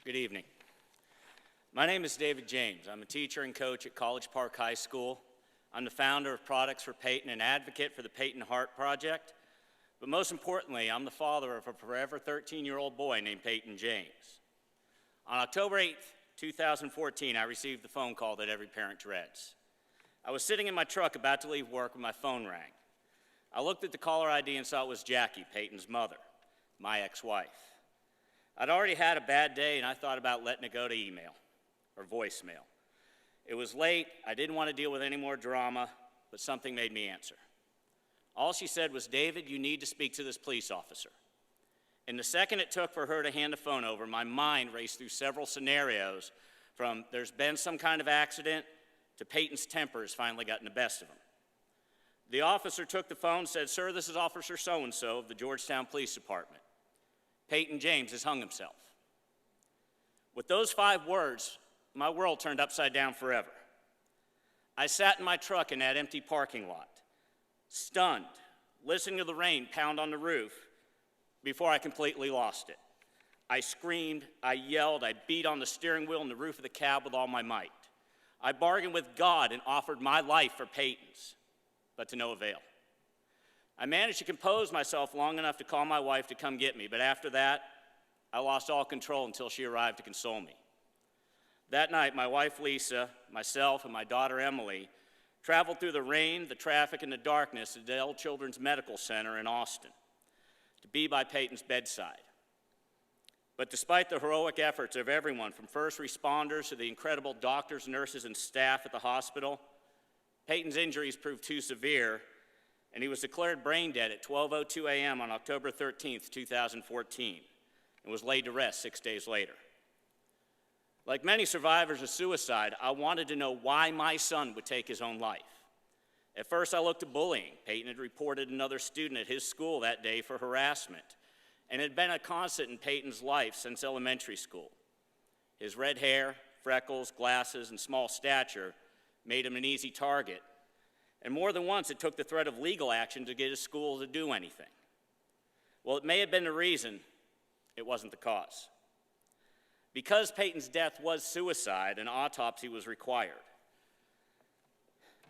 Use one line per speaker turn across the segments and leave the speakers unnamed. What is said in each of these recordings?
Good evening. My name is David James. I'm a teacher and coach at College Park High School. I'm the founder of Products for Peyton and advocate for the Peyton Heart Project. But most importantly, I'm the father of a forever 13-year-old boy named Peyton James. On October 8th, 2014, I received the phone call that every parent dreads. I was sitting in my truck about to leave work when my phone rang. I looked at the caller ID and saw it was Jackie, Peyton's mother, my ex-wife. I'd already had a bad day and I thought about letting it go to email or voicemail. It was late, I didn't want to deal with any more drama, but something made me answer. All she said was, "David, you need to speak to this police officer." In the second it took for her to hand the phone over, my mind raced through several scenarios from there's been some kind of accident to Peyton's temper has finally gotten the best of him. The officer took the phone and said, "Sir, this is Officer so-and-so of the Georgetown Police Department. Peyton James has hung himself." With those 5 words, my world turned upside down forever. I sat in my truck in that empty parking lot, stunned, listening to the rain pound on the roof before I completely lost it. I screamed, I yelled, I beat on the steering wheel and the roof of the cab with all my might. I bargained with God and offered my life for Peyton's, but to no avail. I managed to compose myself long enough to call my wife to come get me, but after that, I lost all control until she arrived to console me. That night, my wife Lisa, myself, and my daughter Emily traveled through the rain, the traffic, and the darkness to Dell Children's Medical Center in Austin to be by Peyton's bedside. But despite the heroic efforts of everyone, from first responders to the incredible doctors, nurses, and staff at the hospital, Peyton's injuries proved too severe, and he was declared brain dead at 12:02 a.m. on October 13th, 2014, and was laid to rest 6 days later. Like many survivors of suicide, I wanted to know why my son would take his own life. At first, I looked at bullying. Peyton had reported another student at his school that day for harassment, and it had been a constant in Peyton's life since elementary school. His red hair, freckles, glasses, and small stature made him an easy target, and more than once it took the threat of legal action to get his school to do anything. Well, it may have been the reason, it wasn't the cause. Because Peyton's death was suicide, an autopsy was required.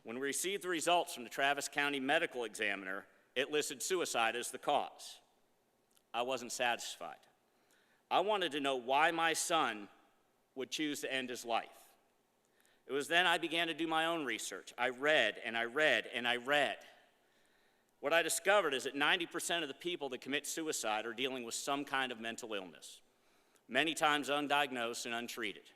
When we received the results from the Travis County Medical Examiner, it listed suicide as the cause. I wasn't satisfied. I wanted to know why my son would choose to end his life. It was then I began to do my own research. I read and I read and I read. What I discovered is that 90% of the people that commit suicide are dealing with some kind of mental illness, many times undiagnosed and untreated.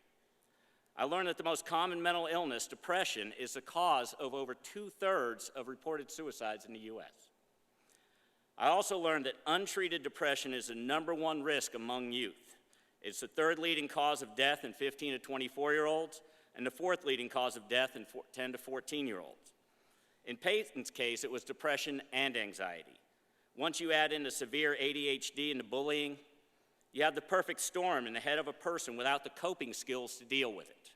I learned that the most common mental illness, depression, is the cause of over 2/3 of reported suicides in the U.S. I also learned that untreated depression is the #1 risk among youth. It's the 3rd leading cause of death in 15 to 24-year-olds, and the 4th leading cause of death in 10 to 14-year-olds. In Peyton's case, it was depression and anxiety. Once you add in the severe ADHD and the bullying, you have the perfect storm in the head of a person without the coping skills to deal with it.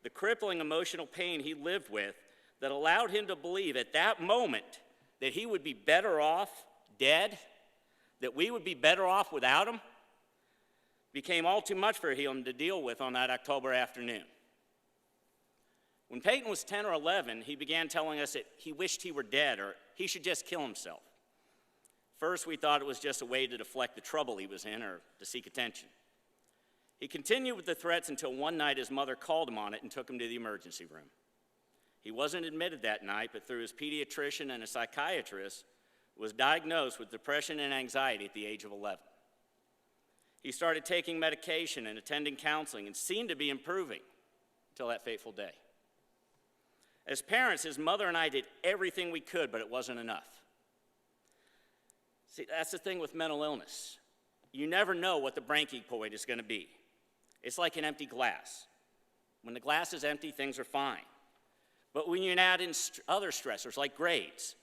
The crippling emotional pain he lived with that allowed him to believe at that moment that he would be better off dead, that we would be better off without him, became all too much for him to deal with on that October afternoon. When Peyton was 10 or 11, he began telling us that he wished he were dead or he should just kill himself. First, we thought it was just a way to deflect the trouble he was in or to seek attention. He continued with the threats until one night his mother called him on it and took him to the emergency room. He wasn't admitted that night, but through his pediatrician and a psychiatrist, was diagnosed with depression and anxiety at the age of 11. He started taking medication and attending counseling and seemed to be improving until that fateful day. As parents, his mother and I did everything we could, but it wasn't enough. See, that's the thing with mental illness. You never know what the breaking point is going to be. It's like an empty glass. When the glass is empty, things are fine. But when you add in other stressors like grades,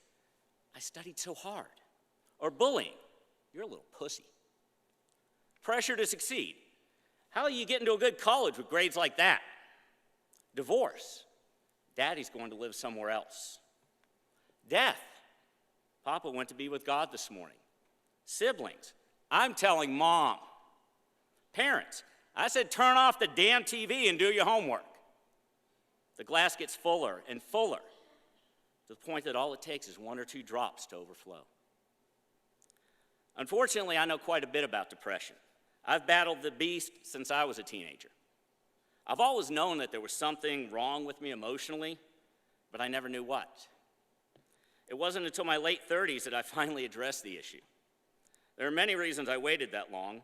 I studied so hard, or bullying, you're a little pussy. Pressure to succeed. How do you get into a good college with grades like that? Divorce. Daddy's going to live somewhere else. Death. Papa went to be with God this morning. Siblings. I'm telling Mom. Parents. I said, turn off the damn TV and do your homework. The glass gets fuller and fuller to the point that all it takes is 1 or 2 drops to overflow. Unfortunately, I know quite a bit about depression. I've battled the beast since I was a teenager. I've always known that there was something wrong with me emotionally, but I never knew what. It wasn't until my late 30s that I finally addressed the issue. There are many reasons I waited that long.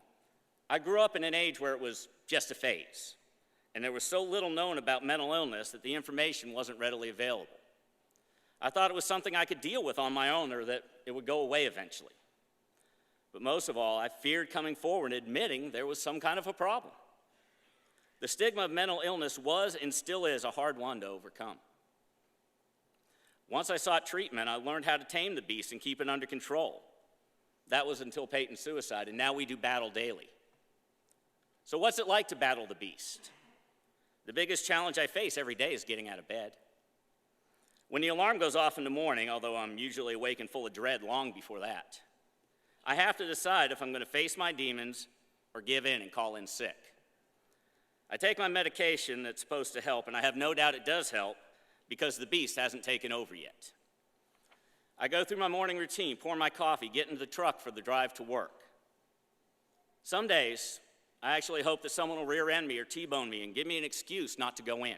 I grew up in an age where it was just a phase, and there was so little known about mental illness that the information wasn't readily available. I thought it was something I could deal with on my own or that it would go away eventually. But most of all, I feared coming forward and admitting there was some kind of a problem. The stigma of mental illness was and still is a hard one to overcome. Once I sought treatment, I learned how to tame the beast and keep it under control. That was until Peyton's suicide, and now we do battle daily. So what's it like to battle the beast? The biggest challenge I face every day is getting out of bed. When the alarm goes off in the morning, although I'm usually awake and full of dread long before that, I have to decide if I'm going to face my demons or give in and call in sick. I take my medication that's supposed to help, and I have no doubt it does help because the beast hasn't taken over yet. I go through my morning routine, pour my coffee, get into the truck for the drive to work. Some days, I actually hope that someone will rear-end me or T-bone me and give me an excuse not to go in.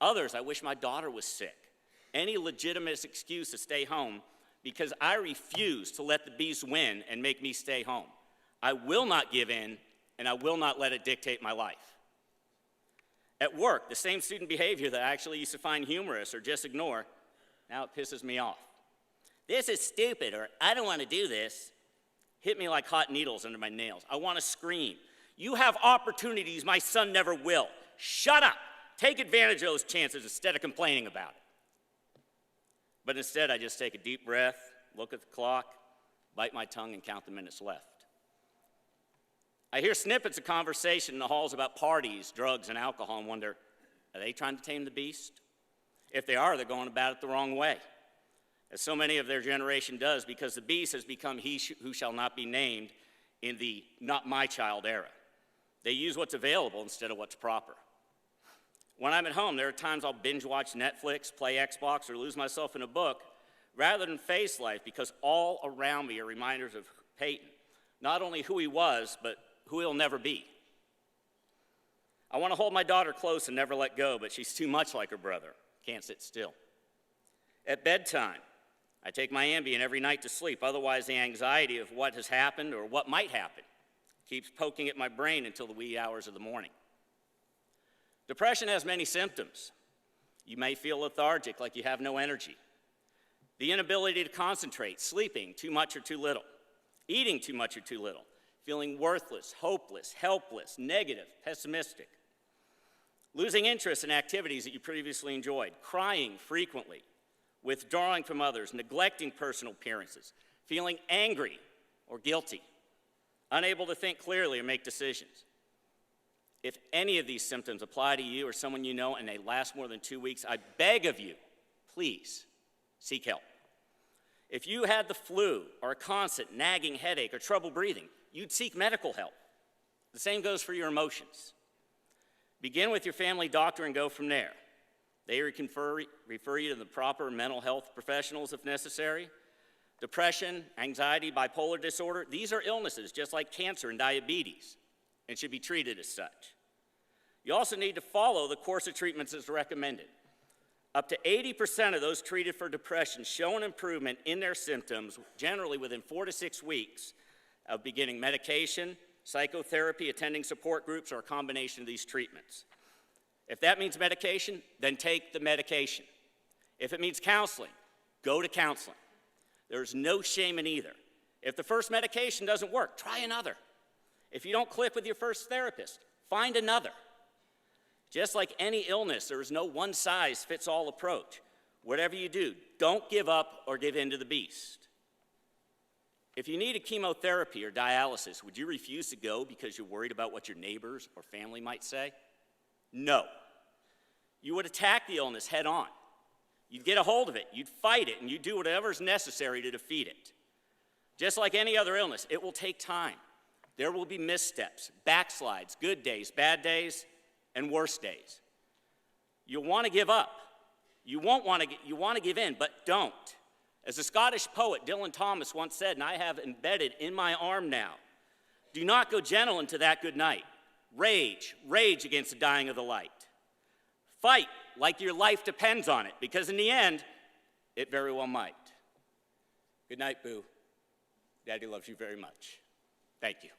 Others, I wish my daughter was sick. Any legitimate excuse to stay home because I refuse to let the beast win and make me stay home. I will not give in, and I will not let it dictate my life. At work, the same student behavior that I actually used to find humorous or just ignore, now it pisses me off. This is stupid, or I don't want to do this. Hit me like hot needles under my nails. I want to scream. You have opportunities my son never will. Shut up. Take advantage of those chances instead of complaining about it. But instead, I just take a deep breath, look at the clock, bite my tongue, and count the minutes left. I hear snippets of conversation in the halls about parties, drugs, and alcohol and wonder, are they trying to tame the beast? If they are, they're going about it the wrong way, as so many of their generation does, because the beast has become he who shall not be named in the not my child era. They use what's available instead of what's proper. When I'm at home, there are times I'll binge watch Netflix, play Xbox, or lose myself in a book rather than face life because all around me are reminders of Peyton, not only who he was, but who he'll never be. I want to hold my daughter close and never let go, but she's too much like her brother, can't sit still. At bedtime, I take my Ambien every night to sleep, otherwise the anxiety of what has happened or what might happen keeps poking at my brain until the wee hours of the morning. Depression has many symptoms. You may feel lethargic, like you have no energy. The inability to concentrate, sleeping too much or too little, eating too much or too little, feeling worthless, hopeless, helpless, negative, pessimistic, losing interest in activities that you previously enjoyed, crying frequently, withdrawing from others, neglecting personal appearances, feeling angry or guilty, unable to think clearly or make decisions. If any of these symptoms apply to you or someone you know and they last more than 2 weeks, I beg of you, please seek help. If you had the flu or a constant nagging headache or trouble breathing, you'd seek medical help. The same goes for your emotions. Begin with your family doctor and go from there. They can refer you to the proper mental health professionals if necessary. Depression, anxiety, bipolar disorder, these are illnesses just like cancer and diabetes and should be treated as such. You also need to follow the course of treatments as recommended. Up to 80% of those treated for depression show an improvement in their symptoms, generally within 4 to 6 weeks of beginning medication, psychotherapy, attending support groups, or a combination of these treatments. If that means medication, then take the medication. If it means counseling, go to counseling. There's no shame in either. If the first medication doesn't work, try another. If you don't click with your first therapist, find another. Just like any illness, there is no one-size-fits-all approach. Whatever you do, don't give up or give in to the beast. If you need a chemotherapy or dialysis, would you refuse to go because you're worried about what your neighbors or family might say? No. You would attack the illness head on. You'd get a hold of it, you'd fight it, and you'd do whatever is necessary to defeat it. Just like any other illness, it will take time. There will be missteps, backslides, good days, bad days, and worse days. You'll want to give up. You want to give in, but don't. As the Scottish poet Dylan Thomas once said, and I have embedded in my arm now, do not go gentle into that good night. Rage against the dying of the light. Fight like your life depends on it, because in the end, it very well might. Good night, Boo. Daddy loves you very much. Thank you.